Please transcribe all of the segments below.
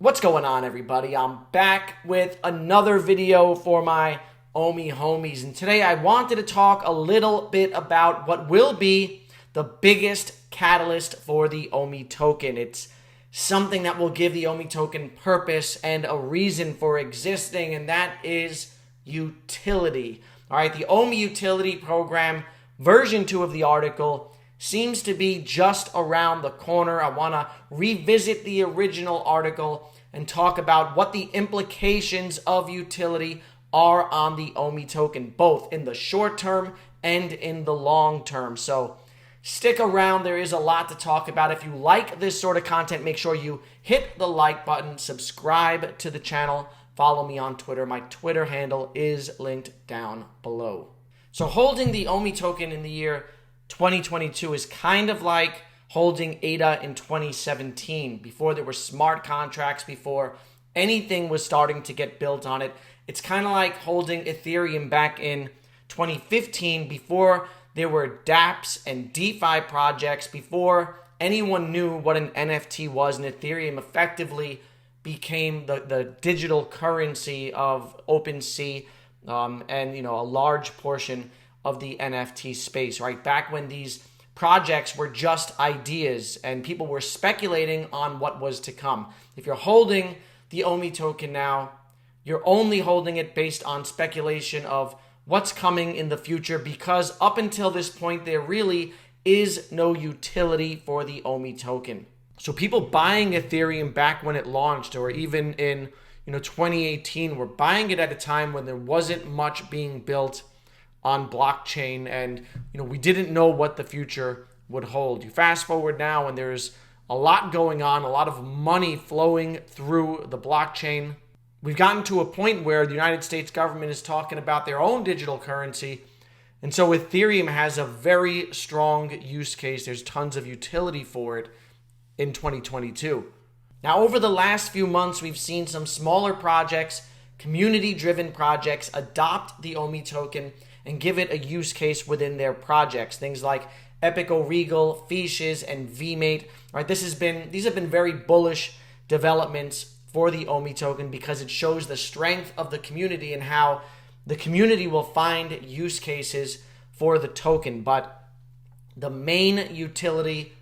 What's going on, everybody? I'm back with another video for my Omi homies, and today I wanted to talk a little bit about what will be the biggest catalyst for the Omi token. It's something that will give the Omi token purpose and a reason for existing, and that is utility. All right, the Omi Utility Program, version 2 of the article, seems to be just around the corner. I want to revisit the original article and talk about what the implications of utility are on the Omi token, both in the short term and in the long term. So stick around. There is a lot to talk about. If you like this sort of content, make sure you hit the like button, subscribe to the channel, follow me on Twitter. My Twitter handle is linked down below. So holding the Omi token in the year 2022 is kind of like holding ADA in 2017, before there were smart contracts, before anything was starting to get built on it. It's kind of like holding Ethereum back in 2015, before there were dApps and DeFi projects, before anyone knew what an NFT was, and Ethereum effectively became the digital currency of OpenSea and a large portion of the NFT space, right? Back when these projects were just ideas and people were speculating on what was to come. If you're holding the Omi token now, you're only holding it based on speculation of what's coming in the future, because up until this point, there really is no utility for the Omi token. So people buying Ethereum back when it launched, or even in 2018, were buying it at a time when there wasn't much being built on blockchain, and we didn't know what the future would hold. You fast forward now, and there's a lot going on, a lot of money flowing through the blockchain. We've gotten to a point where the United States government is talking about their own digital currency, and so Ethereum has a very strong use case. There's tons of utility for it in 2022. Now, over the last few months, we've seen some smaller projects, community-driven projects, adopt the Omi token and give it a use case within their projects. Things like Epico Regal, Fishes, and VMate. Right, these have been very bullish developments for the Omi token, because it shows the strength of the community and how the community will find use cases for the token. But the main utility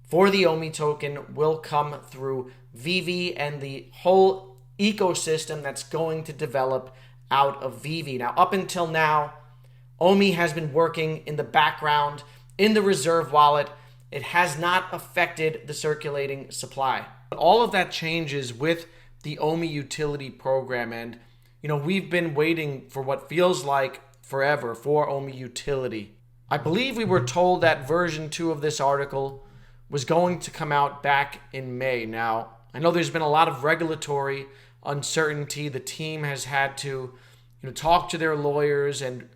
for the Omi token will come through VV and the whole ecosystem that's going to develop out of VV. Now, up until now, Omi has been working in the background in the reserve wallet. It has not affected the circulating supply. But all of that changes with the Omi Utility Program, and we've been waiting for what feels like forever for Omi Utility. I believe we were told that version 2 of this article was going to come out back in May. Now, I know there's been a lot of regulatory uncertainty. The team has had to talk to their lawyers and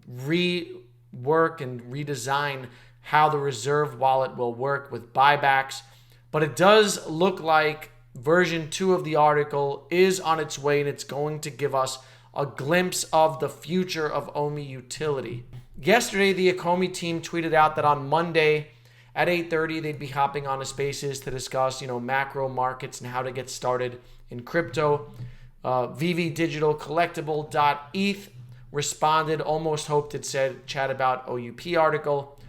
rework and redesign how the reserve wallet will work with buybacks. But it does look like version 2 of the article is on its way, and it's going to give us a glimpse of the future of Omi Utility. Yesterday, the Ecomi team tweeted out that on Monday at 8:30, they'd be hopping on a Spaces to discuss, macro markets and how to get started in crypto. VV Digital Collectible.eth responded, almost hoped it said chat about OUP article.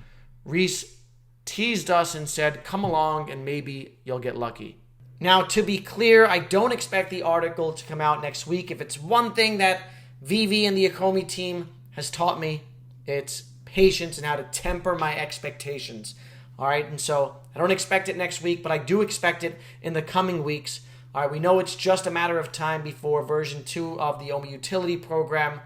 Reese teased us and said, come along and maybe you'll get lucky. Now, to be clear, I don't expect the article to come out next week. If it's one thing that VV and the Ecomi team has taught me, it's patience and how to temper my expectations. All right, and so I don't expect it next week, but I do expect it in the coming weeks. All right, we know it's just a matter of time before version 2 of the Omi Utility Program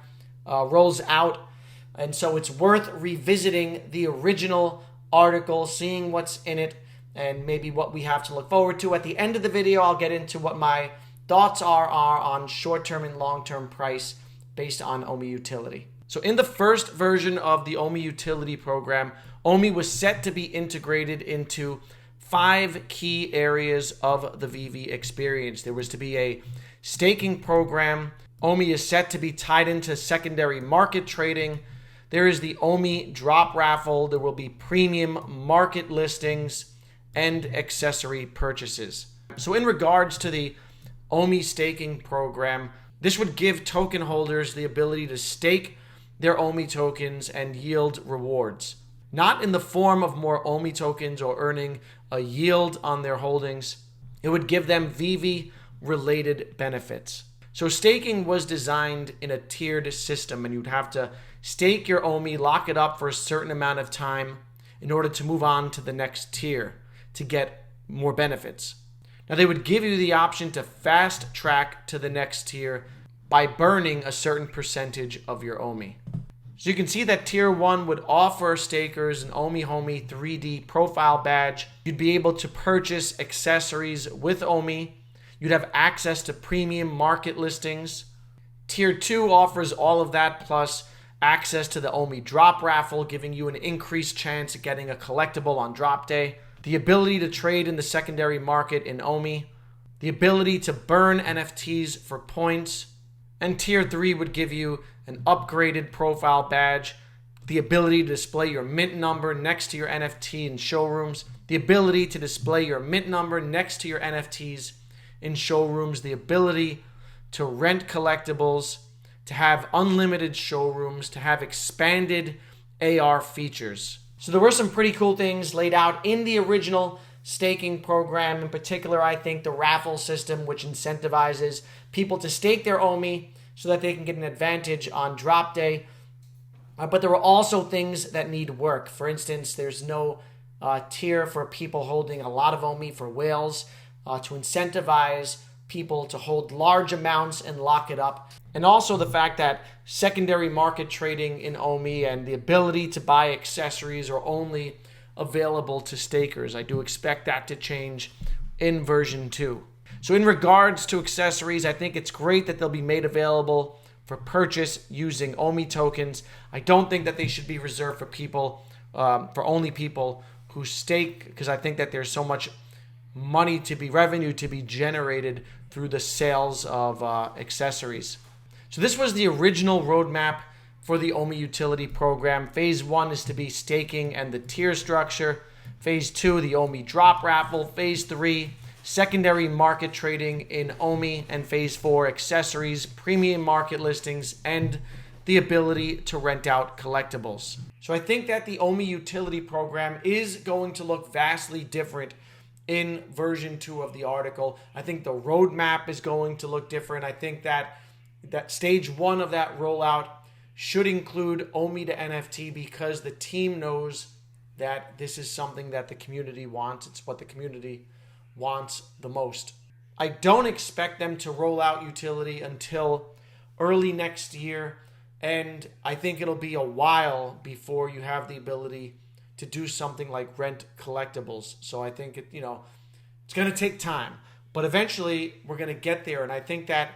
rolls out, and so it's worth revisiting the original article, seeing what's in it, and maybe what we have to look forward to. At the end of the video, I'll get into what my thoughts are on short-term and long-term price based on Omi Utility. So in the first version of the Omi Utility Program, Omi was set to be integrated into 5 key areas of the VV experience. There was to be a staking program. Omi is set to be tied into secondary market trading. There is the Omi drop raffle. There will be premium market listings and accessory purchases. So in regards to the Omi staking program, this would give token holders the ability to stake their Omi tokens and yield rewards. Not in the form of more Omi tokens or earning a yield on their holdings. It would give them VV-related benefits. So staking was designed in a tiered system, and you'd have to stake your Omi, lock it up for a certain amount of time in order to move on to the next tier to get more benefits. Now, they would give you the option to fast track to the next tier by burning a certain percentage of your Omi. So you can see that Tier 1 would offer stakers an Omi Homie 3D profile badge. You'd be able to purchase accessories with Omi. You'd have access to premium market listings. Tier 2 offers all of that plus access to the Omi drop raffle, giving you an increased chance of getting a collectible on drop day. The ability to trade in the secondary market in Omi. The ability to burn NFTs for points. And Tier 3 would give you an upgraded profile badge, the ability to display your mint number next to your NFT in showrooms, the ability to display your mint number next to your NFTs in showrooms, the ability to rent collectibles, to have unlimited showrooms, to have expanded AR features. So there were some pretty cool things laid out in the original staking program. In particular, I think the raffle system, which incentivizes people to stake their Omi so that they can get an advantage on drop day. But there were also things that need work. For instance, there's no tier for people holding a lot of Omi for whales to incentivize people to hold large amounts and lock it up. And also the fact that secondary market trading in Omi and the ability to buy accessories are only available to stakers. I do expect that to change in version 2. So in regards to accessories, I think it's great that they'll be made available for purchase using Omi tokens. I don't think that they should be reserved for people, for only people who stake, because I think that there's so much revenue to be generated through the sales of accessories. So this was the original roadmap for the Omi Utility Program. Phase 1 is to be staking and the tier structure. Phase 2, the Omi drop raffle. Phase 3, secondary market trading in Omi. And Phase 4, accessories, premium market listings, and the ability to rent out collectibles. So I think that the Omi Utility Program is going to look vastly different in version 2 of the article. I think the roadmap is going to look different. I think that stage 1 of that rollout should include Omi to NFT because the team knows that this is something that the community wants. It's what the community wants the most. I don't expect them to roll out utility until early next year, and I think it'll be a while before you have the ability to do something like rent collectibles. So I think it's going to take time, but eventually we're going to get there. And I think that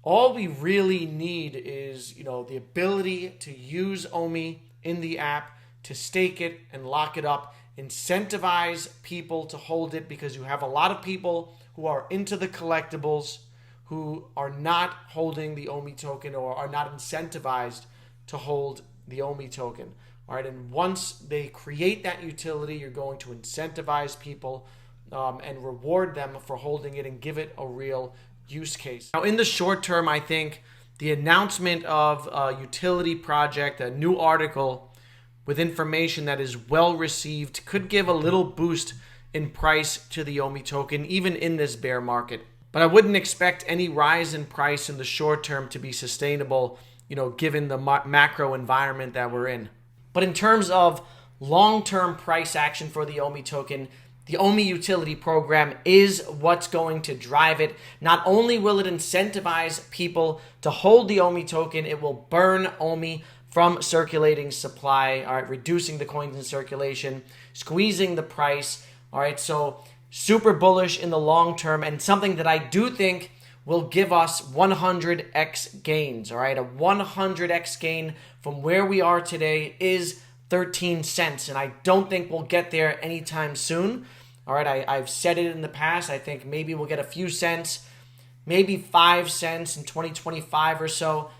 all we really need is, the ability to use Omi in the app, to stake it and lock it up, incentivize people to hold it, because you have a lot of people who are into the collectibles who are not holding the Omi token or are not incentivized to hold the Omi token. All right, and once they create that utility, you're going to incentivize people and reward them for holding it and give it a real use case. Now, in the short term, I think the announcement of a utility project, a new article with information that is well received, could give a little boost in price to the Omi token, even in this bear market. But I wouldn't expect any rise in price in the short term to be sustainable, given the macro environment that we're in. But in terms of long-term price action for the Omi token, the Omi Utility Program is what's going to drive it. Not only will it incentivize people to hold the Omi token, it will burn Omi from circulating supply, all right, reducing the coins in circulation, squeezing the price, all right, so super bullish in the long term, and something that I do think will give us 100x gains, all right? A 100x gain from where we are today is 13 cents, and I don't think we'll get there anytime soon, all right? I've said it in the past. I think maybe we'll get a few cents, maybe 5 cents in 2025 or so.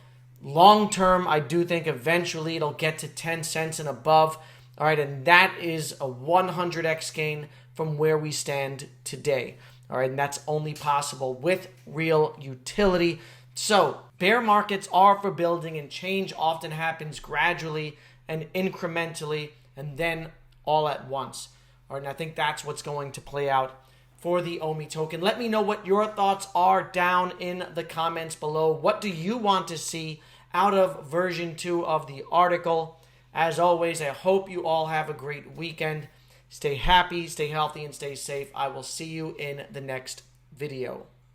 Long term, I do think eventually it'll get to 10 cents and above, all right? And that is a 100x gain from where we stand today. All right, and that's only possible with real utility. So bear markets are for building, and change often happens gradually and incrementally and then all at once. All right, and I think that's what's going to play out for the Omi token. Let me know what your thoughts are down in the comments below. What do you want to see out of version 2 of the article? As always, I hope you all have a great weekend. Stay happy, stay healthy, and stay safe. I will see you in the next video.